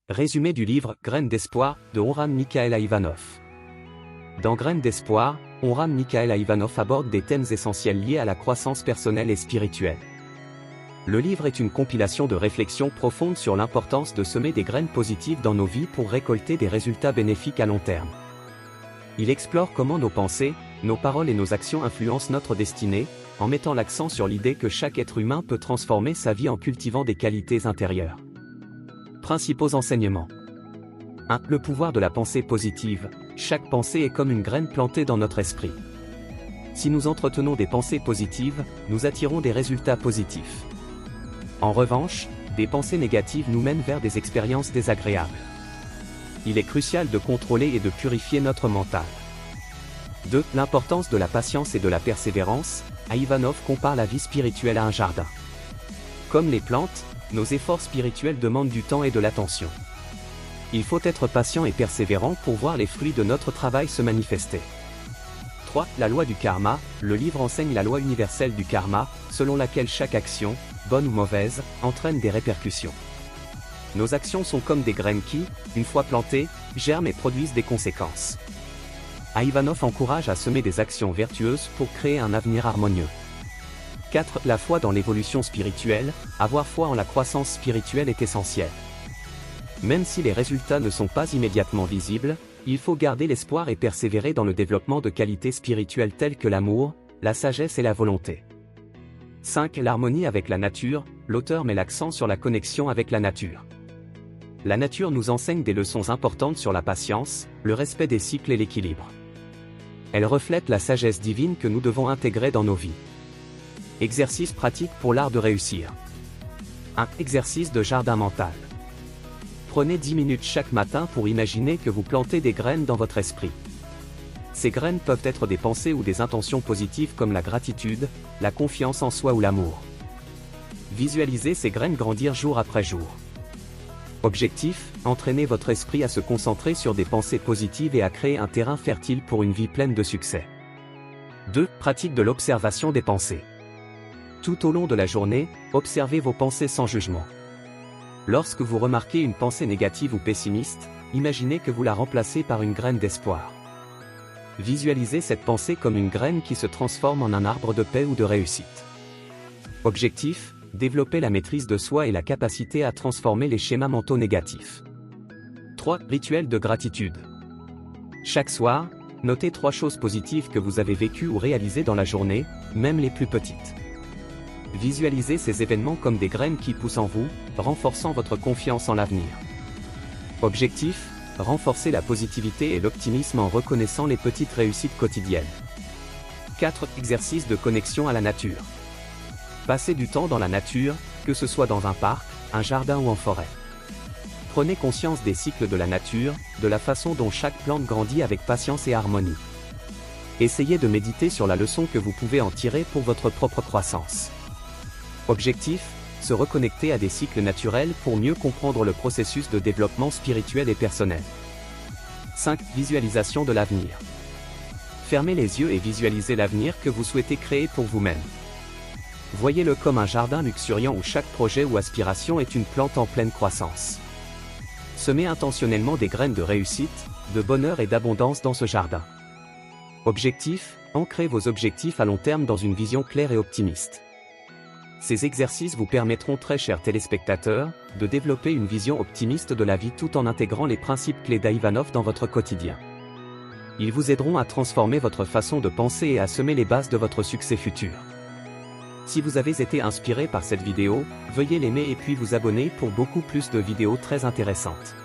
Résumé du livre Graines d'espoir de Omram Mikhaël Aïvanhov. Dans Graines d'espoir, Omram Mikhaël Aïvanhov aborde des thèmes essentiels liés à la croissance personnelle et spirituelle. Le livre est une compilation de réflexions profondes sur l'importance de semer des graines positives dans nos vies pour récolter des résultats bénéfiques à long terme. Il explore comment nos pensées, nos paroles et nos actions influencent notre destinée, en mettant l'accent sur l'idée que chaque être humain peut transformer sa vie en cultivant des qualités intérieures. Principaux enseignements. 1. Le pouvoir de la pensée positive. Chaque pensée est comme une graine plantée dans notre esprit. Si nous entretenons des pensées positives, nous attirons des résultats positifs. En revanche, des pensées négatives nous mènent vers des expériences désagréables. Il est crucial de contrôler et de purifier notre mental. 2. L'importance de la patience et de la persévérance. Aïvanhov compare la vie spirituelle à un jardin. Comme les plantes, nos efforts spirituels demandent du temps et de l'attention. Il faut être patient et persévérant pour voir les fruits de notre travail se manifester. 3. La loi du karma. Le livre enseigne la loi universelle du karma, selon laquelle chaque action, bonne ou mauvaise, entraîne des répercussions. Nos actions sont comme des graines qui, une fois plantées, germent et produisent des conséquences. Aïvanhov encourage à semer des actions vertueuses pour créer un avenir harmonieux. 4. La foi dans l'évolution spirituelle. Avoir foi en la croissance spirituelle est essentiel. Même si les résultats ne sont pas immédiatement visibles, il faut garder l'espoir et persévérer dans le développement de qualités spirituelles telles que l'amour, la sagesse et la volonté. 5. L'harmonie avec la nature. L'auteur met l'accent sur la connexion avec la nature. La nature nous enseigne des leçons importantes sur la patience, le respect des cycles et l'équilibre. Elle reflète la sagesse divine que nous devons intégrer dans nos vies. Exercice pratique pour l'art de réussir. 1. Exercice de jardin mental. Prenez 10 minutes chaque matin pour imaginer que vous plantez des graines dans votre esprit. Ces graines peuvent être des pensées ou des intentions positives comme la gratitude, la confiance en soi ou l'amour. Visualisez ces graines grandir jour après jour. Objectif, entraînez votre esprit à se concentrer sur des pensées positives et à créer un terrain fertile pour une vie pleine de succès. 2. Pratique de l'observation des pensées. Tout au long de la journée, observez vos pensées sans jugement. Lorsque vous remarquez une pensée négative ou pessimiste, imaginez que vous la remplacez par une graine d'espoir. Visualisez cette pensée comme une graine qui se transforme en un arbre de paix ou de réussite. Objectif, développer la maîtrise de soi et la capacité à transformer les schémas mentaux négatifs. 3. Rituel de gratitude. Chaque soir, notez 3 choses positives que vous avez vécues ou réalisées dans la journée, même les plus petites. Visualisez ces événements comme des graines qui poussent en vous, renforçant votre confiance en l'avenir. Objectif, renforcer la positivité et l'optimisme en reconnaissant les petites réussites quotidiennes. 4. Exercice de connexion à la nature. Passez du temps dans la nature, que ce soit dans un parc, un jardin ou en forêt. Prenez conscience des cycles de la nature, de la façon dont chaque plante grandit avec patience et harmonie. Essayez de méditer sur la leçon que vous pouvez en tirer pour votre propre croissance. Objectif, se reconnecter à des cycles naturels pour mieux comprendre le processus de développement spirituel et personnel. 5. Visualisation de l'avenir. Fermez les yeux et visualisez l'avenir que vous souhaitez créer pour vous-même. Voyez-le comme un jardin luxuriant où chaque projet ou aspiration est une plante en pleine croissance. Semez intentionnellement des graines de réussite, de bonheur et d'abondance dans ce jardin. Objectif, ancrez vos objectifs à long terme dans une vision claire et optimiste. Ces exercices vous permettront, très chers téléspectateurs, de développer une vision optimiste de la vie tout en intégrant les principes clés d'Aïvanhov dans votre quotidien. Ils vous aideront à transformer votre façon de penser et à semer les bases de votre succès futur. Si vous avez été inspiré par cette vidéo, veuillez l'aimer et puis vous abonner pour beaucoup plus de vidéos très intéressantes.